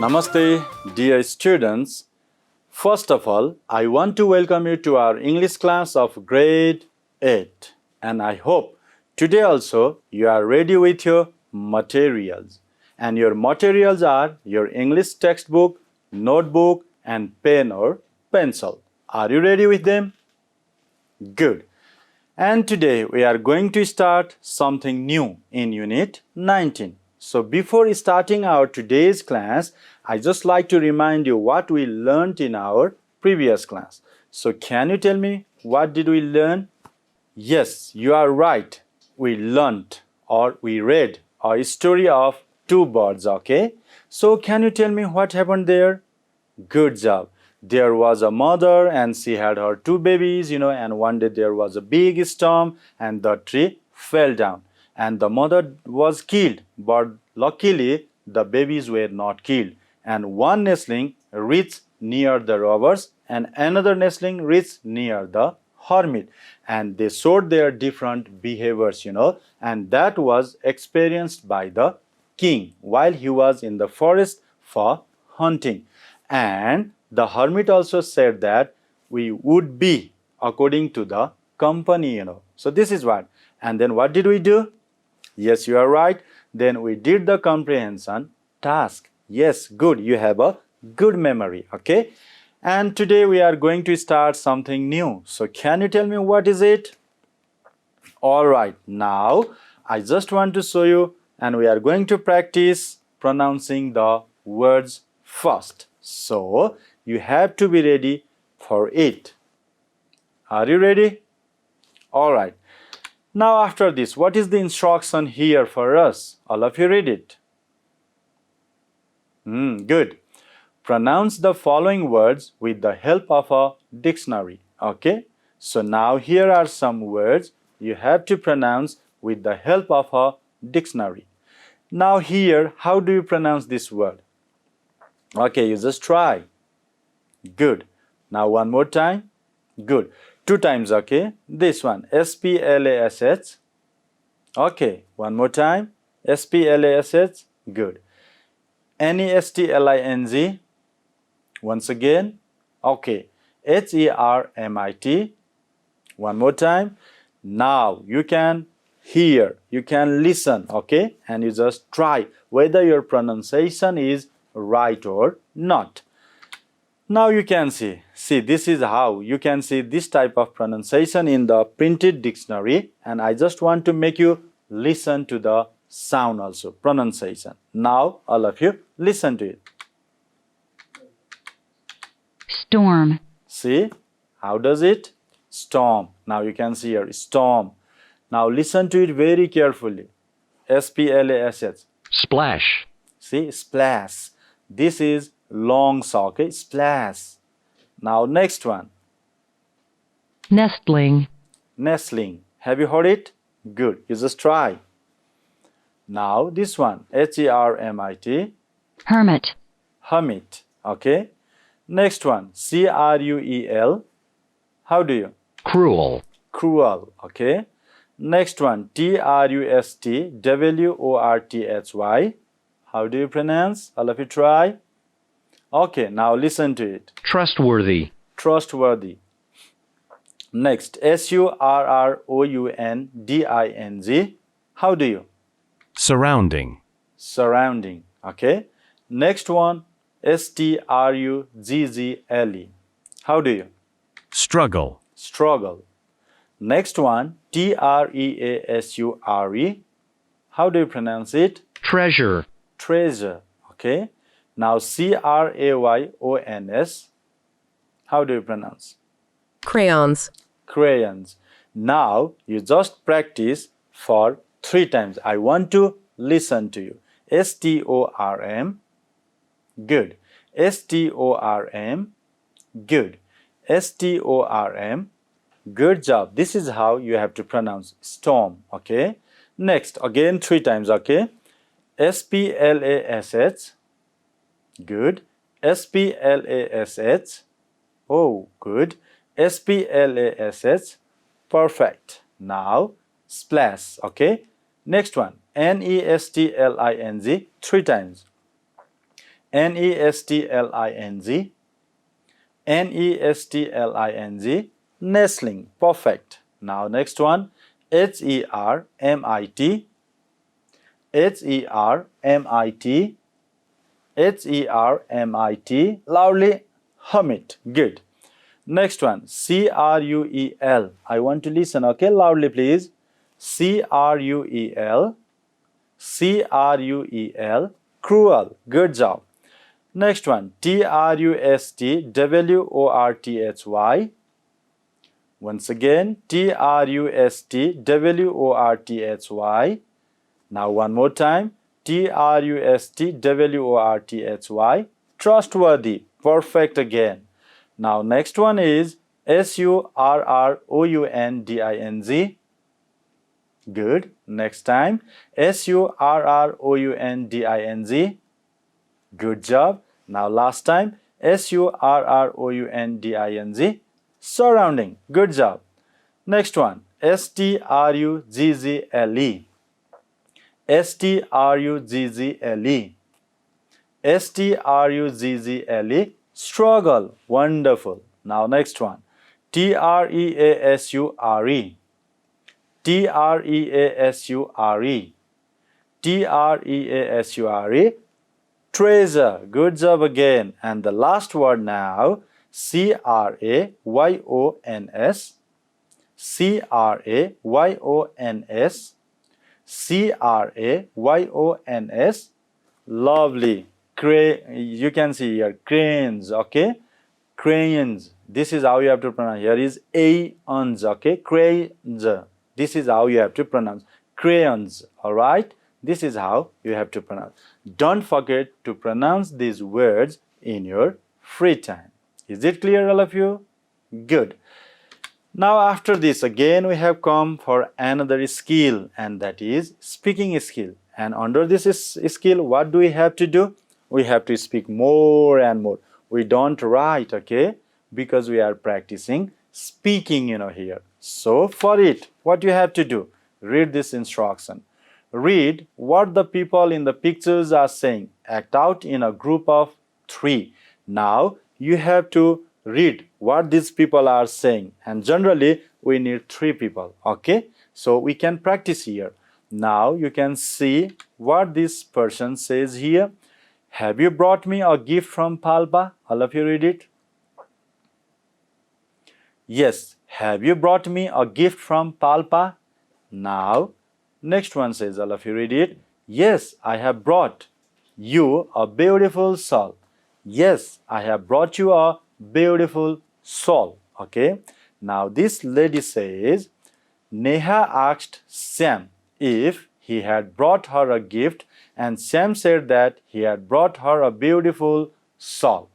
Namaste, dear students. First of all, I want to welcome you to our English class of grade 8. And I hope today also you are ready with your materials. And your materials are your English textbook, notebook, and pen or pencil. Are you ready with them? Good. And today we are going to start something new in Unit 19. So before starting our today's class, I just like to remind you what we learned in our previous class. So can you tell me what did we learn? Yes, you are right. We learned or we read a story of two birds, okay? So can you tell me what happened there? Good job. There was a mother and she had her two babies, and one day there was a big storm and the tree fell down and the mother was killed, but luckily the babies were not killed, and one nestling reached near the robbers and another nestling reached near the hermit, and they showed their different behaviors, and that was experienced by the king while he was in the forest for hunting. And the hermit also said that we would be according to the company, So this is what. And then what did we do? Yes, you are right. Then we did the comprehension task. Yes, good. You have a good memory, okay? And today we are going to start something new. So can you tell me what is it? All right. Now, I just want to show you, and we are going to practice pronouncing the words first. So, you have to be ready for it. Are you ready? All right. Now, after this, what is the instruction here for us? All of you read it. Good. Pronounce the following words with the help of a dictionary. Okay? So, now here are some words you have to pronounce with the help of a dictionary. Now, here, how do you pronounce this word? Okay, you just try. Good. Now one more time. Good. 2 times, okay? This one, S-P-L-A-S-H. Okay, one more time. S-P-L-A-S-H. Good. N-E-S-T-L-I-N-G. Once again. Okay. H-E-R-M-I-T. One more time. Now you can hear, you can listen, okay? And you just try whether your pronunciation is right or not. Now you can see this is how you can see this type of pronunciation in the printed dictionary, and I just want to make you listen to the sound also, pronunciation. Now all of you listen to it. Storm. See, how does it? Storm. Now you can see here, storm. Now listen to it very carefully. S-P-L-A-S-H. Splash. See, splash. This is long saw, okay? Splash. Now next one. Nestling. Nestling. Have you heard it? Good. You just try. Now this one. H-E-R-M-I-T. Hermit. Hermit. Okay? Next one. C-R-U-E-L. How do you? Cruel. Cruel. Okay? Next one. T-R-U-S-T-W-O-R-T-H-Y. How do you pronounce? All of you try. Okay, now listen to it. Trustworthy. Trustworthy. Next, S-U-R-R-O-U-N-D-I-N-G. How do you? Surrounding. Surrounding. Okay. Next one, S-T-R-U-G-G-L-E. How do you? Struggle. Struggle. Next one, T-R-E-A-S-U-R-E. How do you pronounce it? Treasure. Treasure. Okay. Now C-R-A-Y-O-N-S. How do you pronounce? Crayons. Crayons. Now you just practice for 3 times. I want to listen to you. S-T-O-R-M. Good. S-T-O-R-M. Good. S-T-O-R-M. Good job. This is how you have to pronounce storm. Okay. Next, again 3 times. Okay. S-P-L-A-S-H. Good. S-P-L-A-S-H. Oh, good. S-P-L-A-S-H. Perfect. Now, splash. Okay. Next one. N-E-S-T-L-I-N-G. 3 times. Nestling. Nestling. Nestling. Perfect. Now next one. Hermit. Hermit. Hermit. Loudly hum it. Good. Next one. Cruel. I want to listen. Okay, loudly please. Cruel. Cruel. Cruel. Good job. Next one. Trustworthy. Once again. Trustworthy. Now one more time. Trustworthy. Trustworthy. Perfect again. Now next one is surrounding. Good. Next time. Surrounding. Good job. Now last time. Surrounding. Surrounding. Good job. Next one. Struggle. Struggle. Struggle. Struggle. Wonderful. Now next one. Treasure. Treasure. Treasure. Treasure. Good job again. And the last word now. Crayons. Crayons. Crayons. Lovely. You can see here crayons. Okay, crayons. This is how you have to pronounce. Here is aeons. Okay, crayons. This is how you have to pronounce. Crayons. All right. This is how you have to pronounce. Don't forget to pronounce these words in your free time. Is it clear, all of you? Good. Now after this, again we have come for another skill, and that is speaking skill. And under this skill, what do we have to do? We have to speak more and more. We don't write, okay? Because we are practicing speaking, here. So for it, what you have to do? Read this instruction. Read what the people in the pictures are saying. Act out in a group of 3. Now you have to read what these people are saying, and generally we need 3 people. Okay, so we can practice here. Now you can see what this person says here. Have you brought me a gift from Palpa? All of you read it. Yes, have you brought me a gift from Palpa? Now next one says, all of you read it. Yes, I have brought you a beautiful soul. Yes, I have brought you a beautiful soul. Okay. Now this lady says, Neha asked Sam if he had brought her a gift, and Sam said that he had brought her a beautiful soul.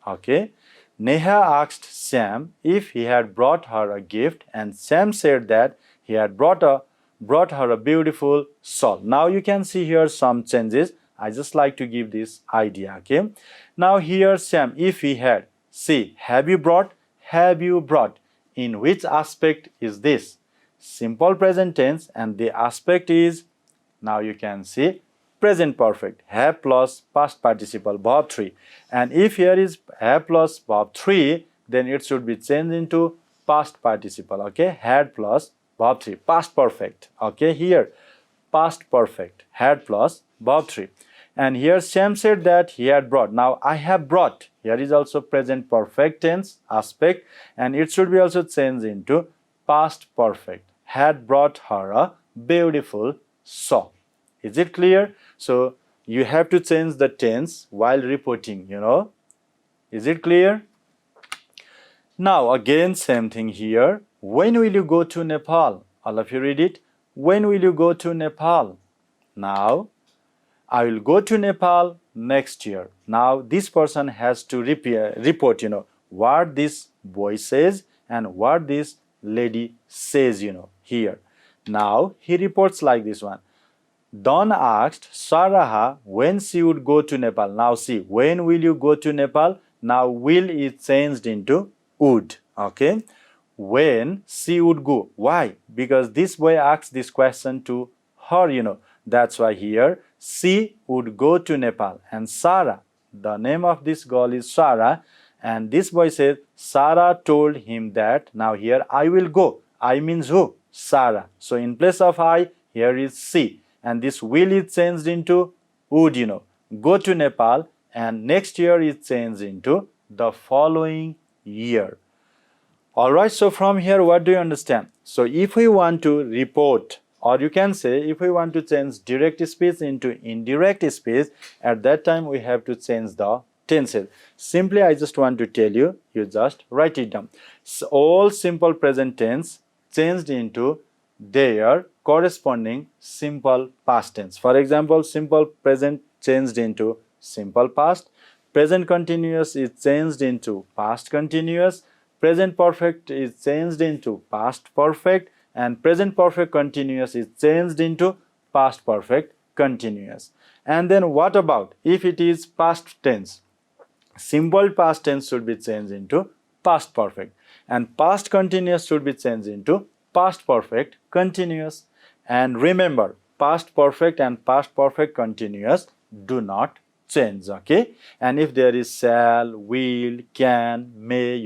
Okay. Neha asked Sam if he had brought her a gift, and Sam said that he had brought her a beautiful soul. Now you can see here some changes. I just like to give this idea. Okay. Now here Sam, if he had, see, have you brought? Have you brought? In which aspect is this? Simple present tense, and the aspect is, now you can see, present perfect, have plus past participle verb 3. And if here is have plus verb 3, then it should be changed into past participle. Okay, had plus verb 3, past perfect. Okay, here past perfect, had plus verb 3. And here Sam said that he had brought. Now I have brought. Here is also present perfect tense aspect, and it should be also changed into past perfect. Had brought her a beautiful soul. Is it clear? So you have to change the tense while reporting, Is it clear? Now again same thing here. When will you go to Nepal? All of you read it. When will you go to Nepal? Now I will go to Nepal next year. Now this person has to report, what this boy says and what this lady says, here. Now he reports like this one. Don asked Sarah when she would go to Nepal. Now see, when will you go to Nepal? Now will is changed into would. Okay. When she would go. Why? Because this boy asked this question to her, That's why here she would go to Nepal. And Sarah, The name of this girl is Sarah, and this boy says Sarah told him that. Now here I will go. I means who? Sarah. So in place of I, here is she, and this will is changed into would, go to Nepal, and next year is changed into the following year. Alright, so from here what do you understand? So if we want to report, or you can say if we want to change direct speech into indirect speech, at that time we have to change the tenses. Simply I just want to tell you, you just write it down. So all simple present tense changed into their corresponding simple past tense. For example, simple present changed into simple past, present continuous is changed into past continuous, present perfect is changed into past perfect, and present perfect continuous is changed into past perfect continuous. And then what about if it is past tense? Simple past tense should be changed into past perfect, and past continuous should be changed into past perfect continuous. And remember, past perfect and past perfect continuous do not change, okay? And if there is shall, will, can, may,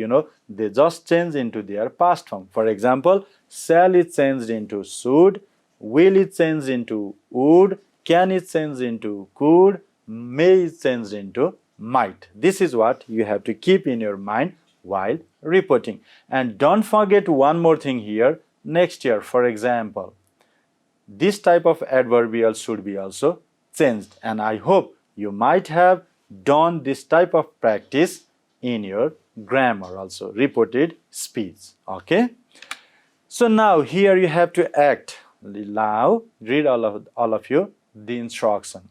they just change into their past form. For example, shall is changed into should, will is changed into would, can is changed into could, may is changed into might. This is what you have to keep in your mind while reporting. And don't forget one more thing here. Next year, for example, this type of adverbial should be also changed, and I hope you might have done this type of practice in your grammar also, reported speech, okay? So now here you have to act. Now read all of you the instruction.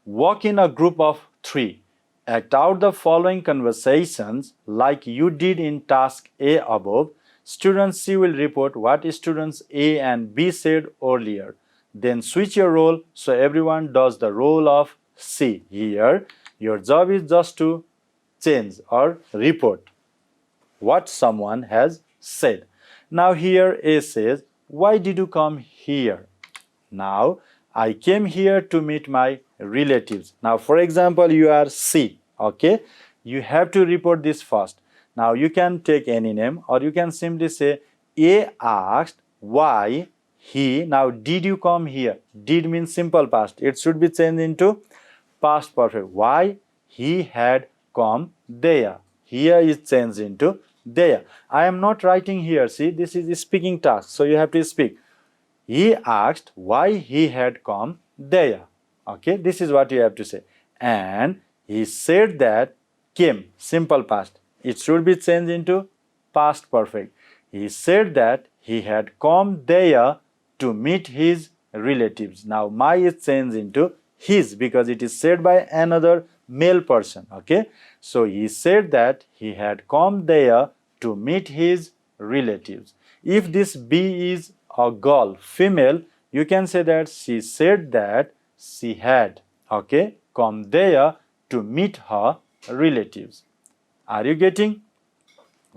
Walk in a group of 3. Act out the following conversations like you did in task A above. Student C will report what students A and B said earlier. Then switch your role so everyone does the role of C. Here, your job is just to change or report what someone has said. Now here A says, why did you come here? Now, I came here to meet my relatives. Now, for example, you are C, okay? You have to report this first. Now, you can take any name, or you can simply say, A asked why he, now did you come here? Did means simple past. It should be changed into past perfect. Why he had come there. Here is changed into there. I am not writing here. See, this is the speaking task. So you have to speak. He asked why he had come there. Okay, this is what you have to say. And he said that came, simple past. It should be changed into past perfect. He said that he had come there to meet his relatives. Now, my is changed into his because it is said by another male person. Okay, so he said that he had come there to meet his relatives. If this B is a girl, female, you can say that she said that she had, okay, come there to meet her relatives. Are you getting?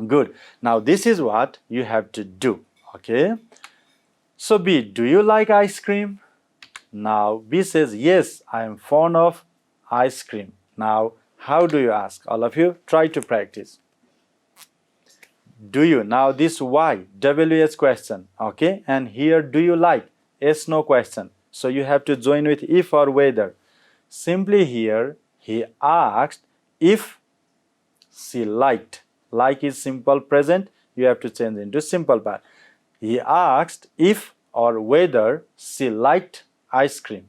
Good. Now this is what you have to do, okay? So B, do you like ice cream? Now B says, yes, I am fond of ice cream. Now how do you ask? All of you try to practice. Do you? Now this why, WH question, okay? And here do you like? Yes, no question. So you have to join with if or whether. Simply here, he asked if she liked. Like is simple present, you have to change into simple past. He asked if or whether she liked ice cream.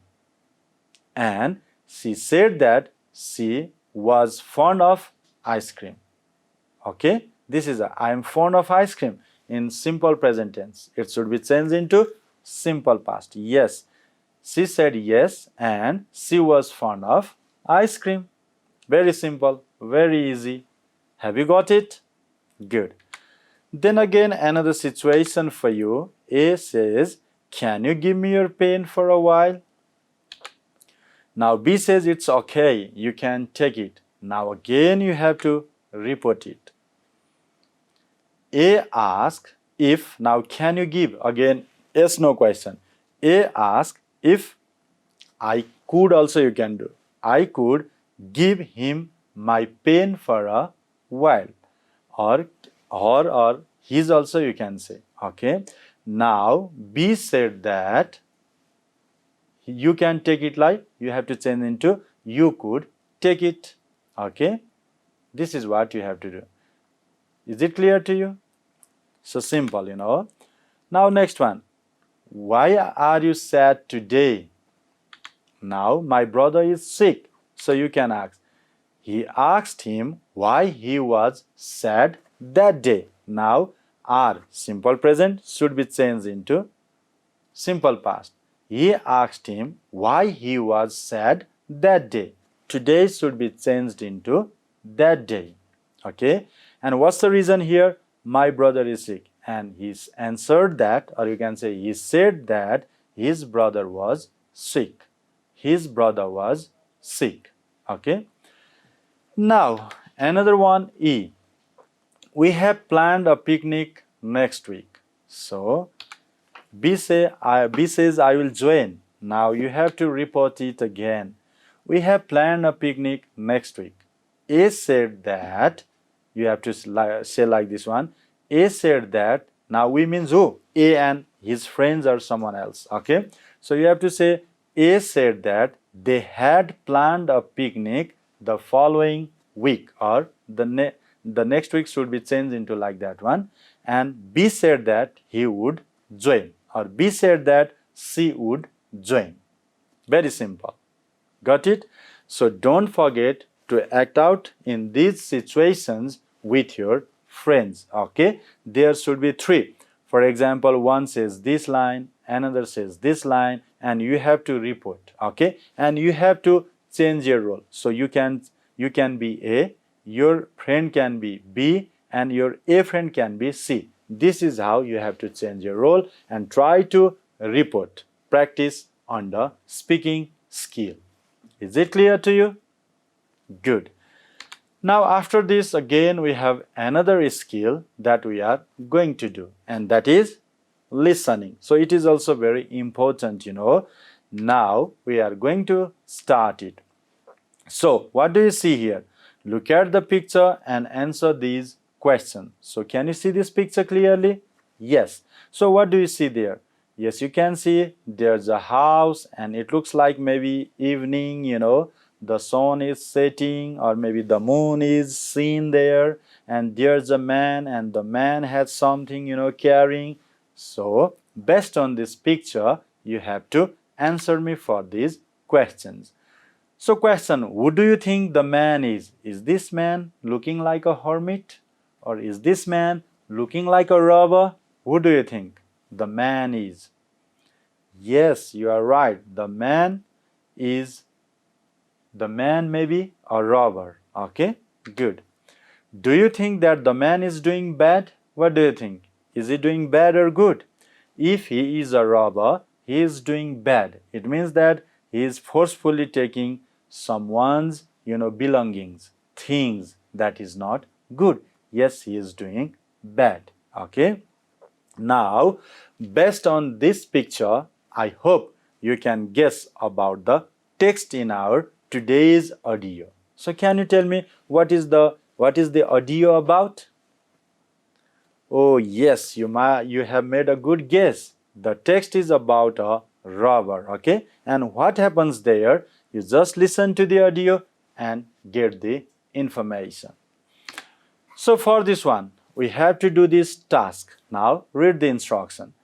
And she said that she was fond of ice cream. Okay? This is I am fond of ice cream in simple present tense. It should be changed into simple past. Yes. She said yes and she was fond of ice cream. Very simple, very easy. Have you got it? Good. Then again another situation for you. A says, can you give me your pen for a while? Now B says it's okay, you can take it. Now again you have to report it. A asked if, now can you give? Again, yes, no question. A asked if I could, also you can do. I could give him my pen for a while. Or his also you can say. Okay. Now B said that, you can take it like, you have to change into you could take it. Okay. This is what you have to do. Is it clear to you? So simple, Now next one. Why are you sad today? Now my brother is sick. So you can ask. He asked him why he was sad that day. Now are simple present should be changed into simple past. He asked him why he was sad that day. Today should be changed into that day. Okay. And what's the reason here? My brother is sick. And he answered that, or you can say he said that his brother was sick. His brother was sick. Okay. Now, another one, E. We have planned a picnic next week. So, B says, I will join. Now, you have to report it again. We have planned a picnic next week. A said that, you have to say like this one. A said that, now we means who? A and his friends or someone else. Okay. So, you have to say, A said that they had planned a picnic the following week, or the next week should be changed into like that one. And B said that he would join, or B said that she would join. Very simple. Got it? So don't forget to act out in these situations with your friends. Okay? There should be three. For example, one says this line, another says this line, and you have to report. Okay? And you have to change your role. So you can be A, your friend can be B, and your A friend can be C. This is how you have to change your role and try to report. Practice on the speaking skill. Is it clear to you? Good. Now after this, again we have another skill that we are going to do, and that is listening. So it is also very important, Now we are going to start it. So what do you see here? Look at the picture and answer these questions. So can you see this picture clearly? Yes. So what do you see there? Yes, you can see there's a house and it looks like maybe evening, the sun is setting, or maybe the moon is seen there, and there's a man and the man has something, carrying. So based on this picture, you have to answer me for these questions. So question, who do you think the man is? Is this man looking like a hermit? Or is this man looking like a robber? Who do you think the man is? Yes, you are right. The man may be a robber. Okay, good. Do you think that the man is doing bad? What do you think? Is he doing bad or good? If he is a robber, he is doing bad. It means that he is forcefully taking someone's, belongings, things. That is not good. Yes, he is doing bad. Okay. Now, based on this picture, I hope you can guess about the text in our today's audio. So can you tell me what is the audio about? Oh yes, you have made a good guess. The text is about a robber. Okay. And what happens there? You just listen to the audio and get the information. So for this one, we have to do this task. Now read the instruction.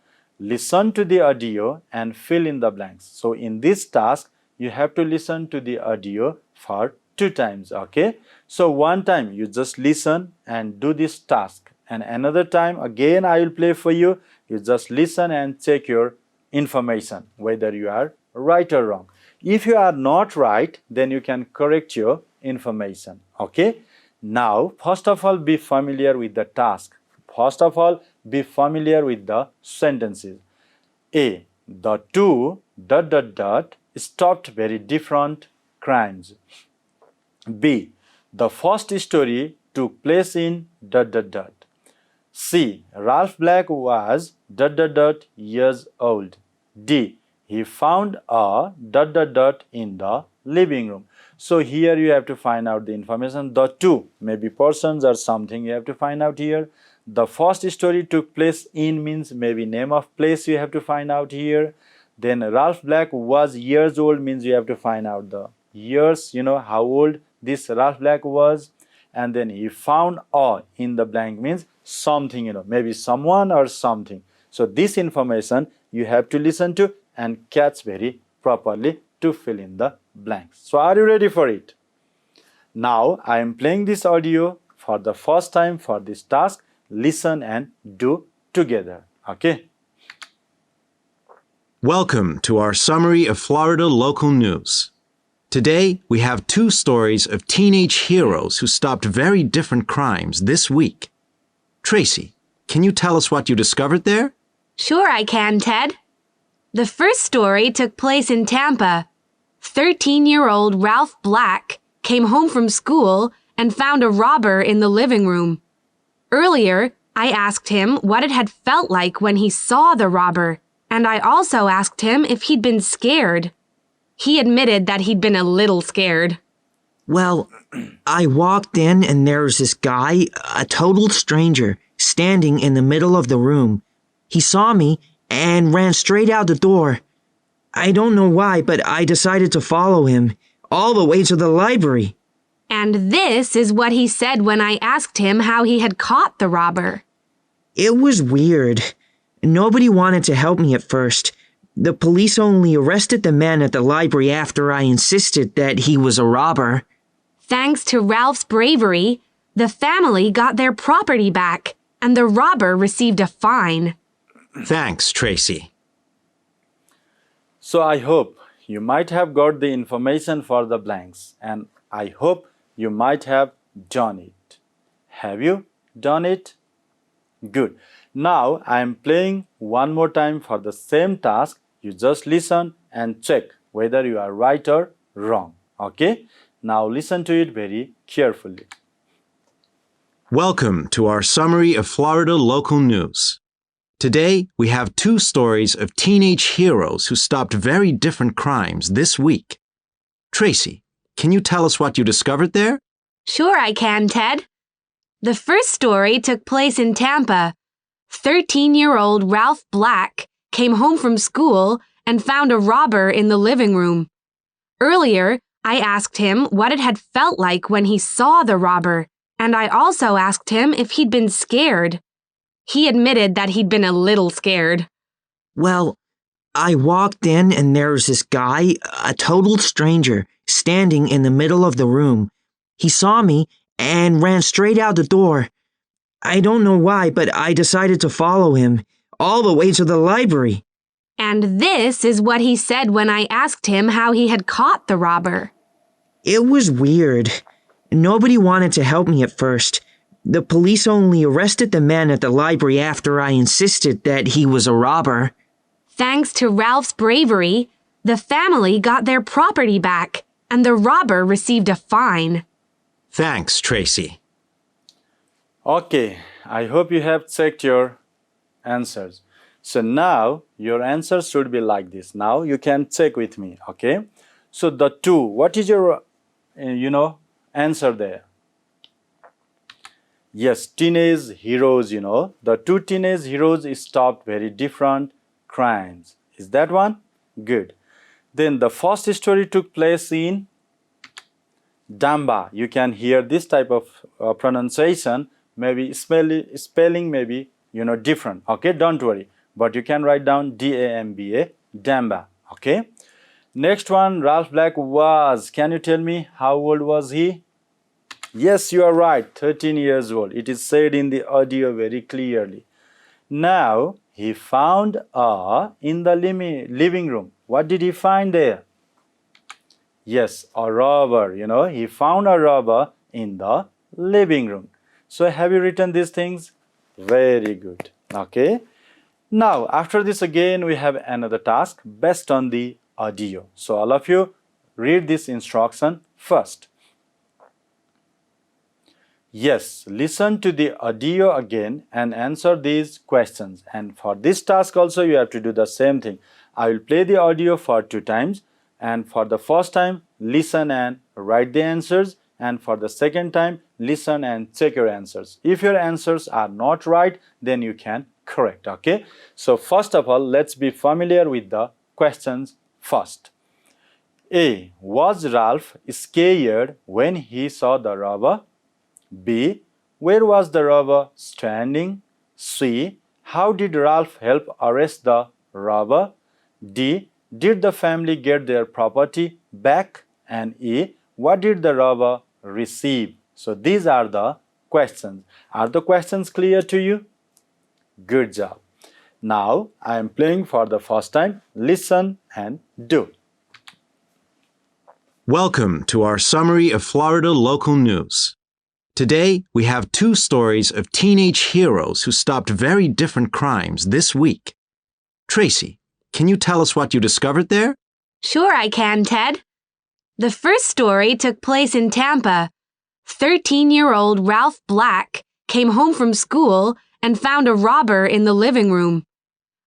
Listen to the audio and fill in the blanks. So in this task, you have to listen to the audio for 2 times. Okay. So one time you just listen and do this task. And another time, again, I will play for you. You just listen and check your information, whether you are right or wrong. If you are not right, then you can correct your information. Okay. Now, first of all, be familiar with the task. First of all, be familiar with the sentences. A. The two ... stopped very different crimes. B. The first story took place in ... C. Ralph Black was ... years old. D. He found a ... in the living room. So here you have to find out the information. The two, maybe persons or something you have to find out here. The first story took place in means maybe name of place you have to find out here. Then Ralph Black was years old means you have to find out the years, how old this Ralph Black was. And then he found a in the blank means something, maybe someone or something. So this information you have to listen to and catch very properly to fill in the blanks. So are you ready for it? Now I am playing this audio for the first time for this task. Listen and do together. Okay? Welcome to our summary of Florida local news. Today, we have two stories of teenage heroes who stopped very different crimes this week. Tracy, can you tell us what you discovered there? Sure I can, Ted. The first story took place in Tampa. 13-year-old Ralph Black came home from school and found a robber in the living room. Earlier, I asked him what it had felt like when he saw the robber, and I also asked him if he'd been scared. He admitted that he'd been a little scared. Well, I walked in and there was this guy, a total stranger, standing in the middle of the room. He saw me and ran straight out the door. I don't know why, but I decided to follow him all the way to the library. And this is what he said when I asked him how he had caught the robber. It was weird. Nobody wanted to help me at first. The police only arrested the man at the library after I insisted that he was a robber. Thanks to Ralph's bravery, the family got their property back, and the robber received a fine. Thanks, Tracy. So I hope you might have got the information for the blanks, and I hope you might have done it. Have you done it? Good. Now I am playing one more time for the same task. You just listen and check whether you are right or wrong. Okay? Now listen to it very carefully. Welcome to our summary of Florida local news. Today, we have two stories of teenage heroes who stopped very different crimes this week. Tracy, can you tell us what you discovered there? Sure I can, Ted. The first story took place in Tampa. 13-year-old Ralph Black came home from school and found a robber in the living room. Earlier, I asked him what it had felt like when he saw the robber, and I also asked him if he'd been scared. He admitted that he'd been a little scared. Well, I walked in and there was this guy, a total stranger, standing in the middle of the room. He saw me and ran straight out the door. I don't know why, but I decided to follow him all the way to the library. And this is what he said when I asked him how he had caught the robber. It was weird. Nobody wanted to help me at first. The police only arrested the man at the library after I insisted that he was a robber. Thanks to Ralph's bravery, the family got their property back, and the robber received a fine. Thanks, Tracy. Okay, I hope you have checked your answers. So now your answers should be like this. Now you can check with me, okay? So the two, what is your, answer there? Yes, teenage heroes, the two teenage heroes stopped very different crimes. Is that one? Good. Then the first story took place in Damba. You can hear this type of pronunciation, maybe spelling maybe, different. Okay, don't worry. But you can write down D-A-M-B-A, Damba. Okay. Next one, Ralph Black was, can you tell me how old was he? Yes, you are right, 13 years old. It is said in the audio very clearly. Now, he found in the living room. What did he find there? Yes, a robber, he found a robber in the living room. So, have you written these things? Very good. Okay. Now, after this again, we have another task based on the audio. So, all of you read this instruction first. Yes, listen to the audio again and answer these questions. And for this task also, you have to do the same thing. I will play the audio for 2 times. And for the first time, listen and write the answers, and for the second time, listen and check your answers. If your answers are not right, then you can correct, okay? So first of all, let's be familiar with the questions first. A. Was Ralph scared when he saw the robber? B. Where was the robber standing? C. How did Ralph help arrest the robber? D. Did the family get their property back? And E. What did the robber receive? So these are the questions. Are the questions clear to you? Good job. Now I am playing for the first time. Listen and do. Welcome to our summary of Florida local news. Today, we have two stories of teenage heroes who stopped very different crimes this week. Tracy, can you tell us what you discovered there? Sure, I can, Ted. The first story took place in Tampa. 13-year-old Ralph Black came home from school and found a robber in the living room.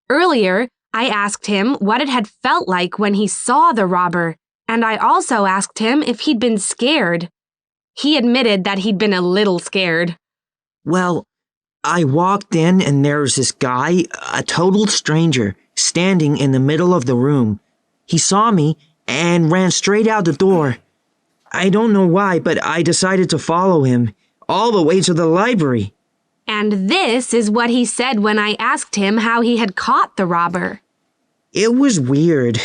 Earlier, I asked him what it had felt like when he saw the robber, and I also asked him if he'd been scared. He admitted that he'd been a little scared. Well, I walked in and there was this guy, a total stranger, standing in the middle of the room. He saw me and ran straight out the door. I don't know why, but I decided to follow him, all the way to the library. And this is what he said when I asked him how he had caught the robber. It was weird.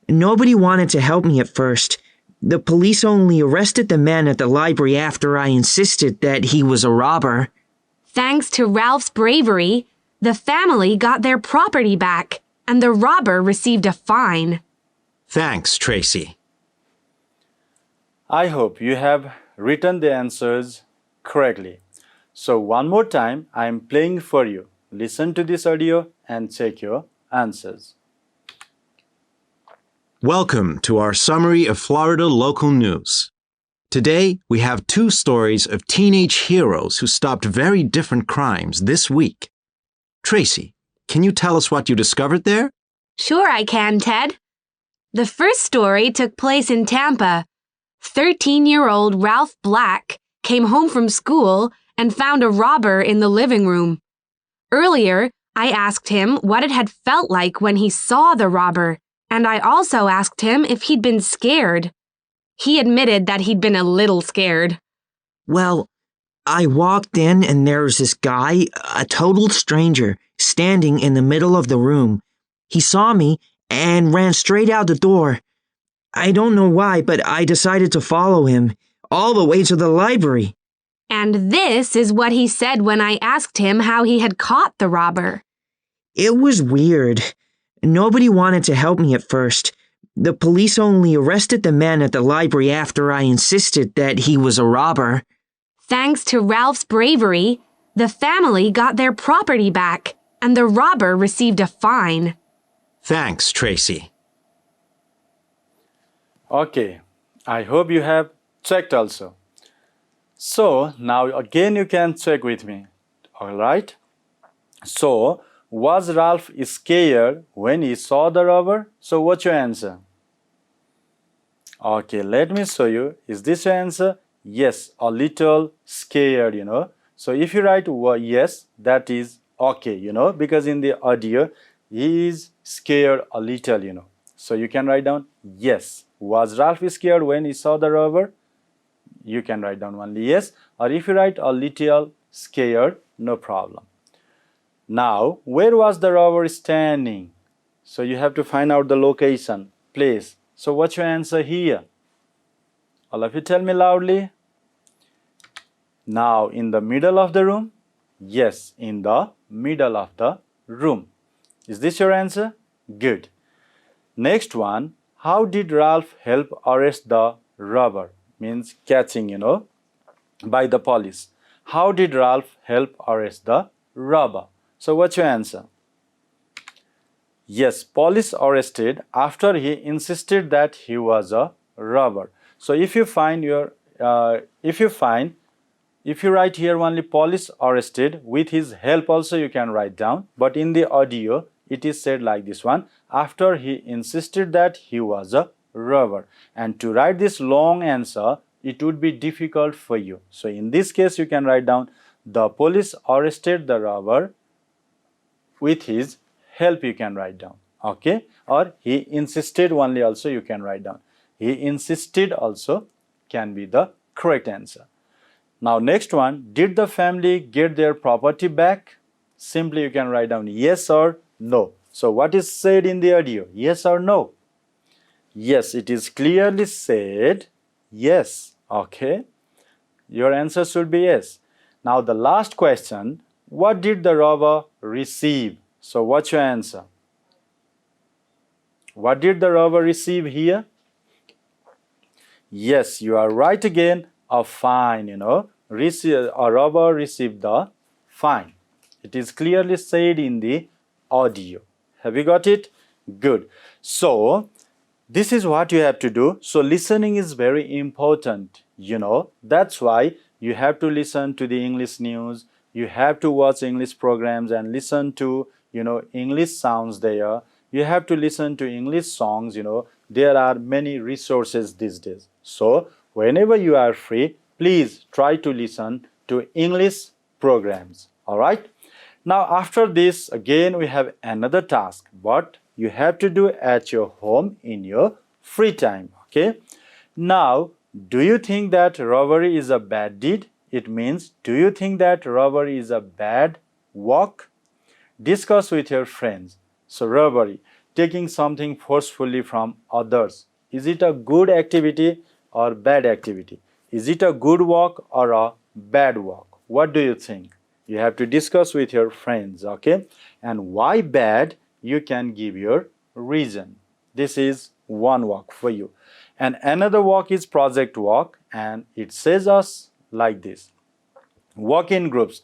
Nobody wanted to help me at first. The police only arrested the man at the library after I insisted that he was a robber. Thanks to Ralph's bravery, the family got their property back, and the robber received a fine. Thanks, Tracy. I hope you have written the answers correctly. So one more time, I am playing for you. Listen to this audio and check your answers. Welcome to our summary of Florida local news. Today, we have two stories of teenage heroes who stopped very different crimes this week. Tracy, can you tell us what you discovered there? Sure, I can, Ted. The first story took place in Tampa. 13-year-old Ralph Black came home from school and found a robber in the living room. Earlier, I asked him what it had felt like when he saw the robber, and I also asked him if he'd been scared. He admitted that he'd been a little scared. Well, I walked in and there was this guy, a total stranger, standing in the middle of the room. He saw me and ran straight out the door. I don't know why, but I decided to follow him, all the way to the library. And this is what he said when I asked him how he had caught the robber. It was weird. Nobody wanted to help me at first. The police only arrested the man at the library after I insisted that he was a robber. Thanks to Ralph's bravery, the family got their property back, and the robber received a fine. Thanks, Tracy. Okay, I hope you have checked also. So now again you can check with me. Alright? So, was Ralph scared when he saw the robber? So what's your answer? Okay, let me show you. Is this your answer? Yes, a little scared, So if you write yes, that is okay, because in the audio, he is scared a little, So you can write down yes. Was Ralph scared when he saw the robber? You can write down only yes. Or if you write a little scared, no problem. Now, where was the robber standing? So you have to find out the location, place. So what's your answer here? All of you tell me loudly. Now, in the middle of the room? Yes, in the middle of the room. Is this your answer? Good. Next one, how did Ralph help arrest the robber? Means catching, by the police. How did Ralph help arrest the robber? So what's your answer? Yes, police arrested after he insisted that he was a robber. So if you write here only police arrested, with his help also you can write down. But in the audio, it is said like this one. After he insisted that he was a robber. And to write this long answer, it would be difficult for you. So in this case, you can write down, the police arrested the robber with his help, you can write down. Okay, or he insisted only also you can write down. He insisted also can be the correct answer. Now next one, did the family get their property back? Simply you can write down yes or no. So what is said in the audio? Yes or no? Yes, it is clearly said yes. Okay, your answer should be yes. Now the last question, what did the robber receive? So what's your answer? What did the robber receive here? Yes, you are right again, a fine, a robber received the fine. It is clearly said in the audio. Have you got it? Good. So, this is what you have to do. So, listening is very important, That's why you have to listen to the English news. You have to watch English programs and listen to, English sounds there. You have to listen to English songs, There are many resources these days. So, whenever you are free, please try to listen to English programs. Alright? Now, after this, again, we have another task. But you have to do at your home in your free time. Okay? Now, do you think that robbery is a bad deed? It means, do you think that robbery is a bad walk? Discuss with your friends. So, robbery, taking something forcefully from others. Is it a good activity or bad activity? Is it a good walk or a bad walk? What do you think? You have to discuss with your friends, okay? And why bad? You can give your reason. This is one walk for you. And another walk is project walk, and it says us like this. Work in groups.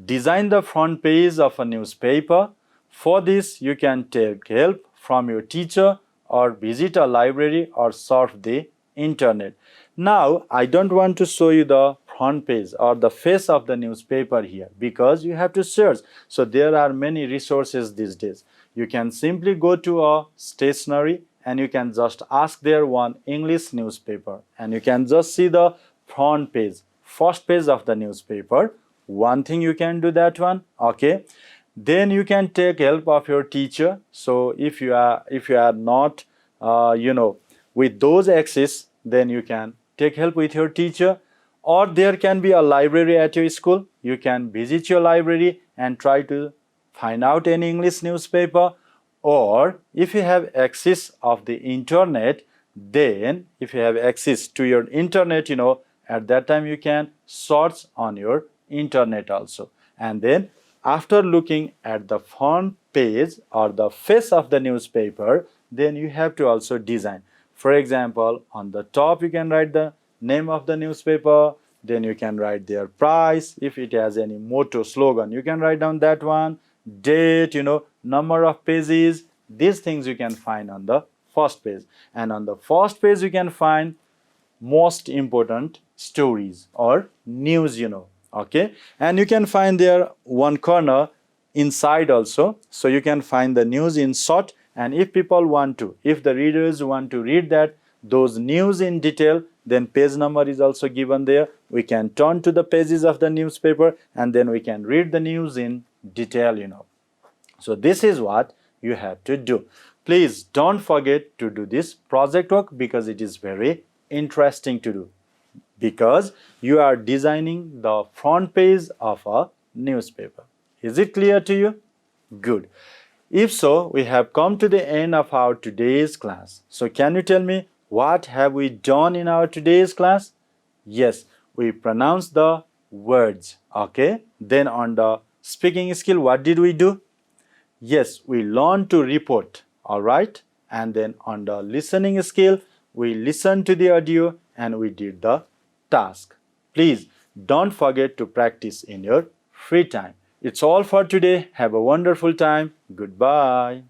Design the front page of a newspaper. For this, you can take help from your teacher or visit a library or surf the internet. Now, I don't want to show you the front page or the face of the newspaper here because you have to search. So, there are many resources these days. You can simply go to a stationery and you can just ask there one English newspaper and you can just see the front page, first page of the newspaper. One thing you can do that one, okay? Then you can take help of your teacher. So if you are not with those access, then you can take help with your teacher. Or there can be a library at your school. You can visit your library and try to find out an English newspaper. Or if you have access of the internet, then if you have access to your internet, at that time you can search on your internet also. And then after looking at the front page or the face of the newspaper, then you have to also design. For example, on the top you can write the name of the newspaper, then you can write their price. If it has any motto, slogan, you can write down that one, date, number of pages. These things you can find on the first page. And on the first page you can find most important stories or news, okay? And you can find there one corner inside also. So you can find the news in short, and if the readers want to read those news in detail, then page number is also given there. We can turn to the pages of the newspaper and then we can read the news in detail, So this is what you have to do. Please don't forget to do this project work because it is very interesting to do. Because you are designing the front page of a newspaper. Is it clear to you? Good. If so, we have come to the end of our today's class. So can you tell me what have we done in our today's class? Yes, we pronounced the words. Okay. Then on the speaking skill, what did we do? Yes, we learned to report. All right. And then on the listening skill, we listened to the audio and we did the task. Please don't forget to practice in your free time. It's all for today. Have a wonderful time. Goodbye.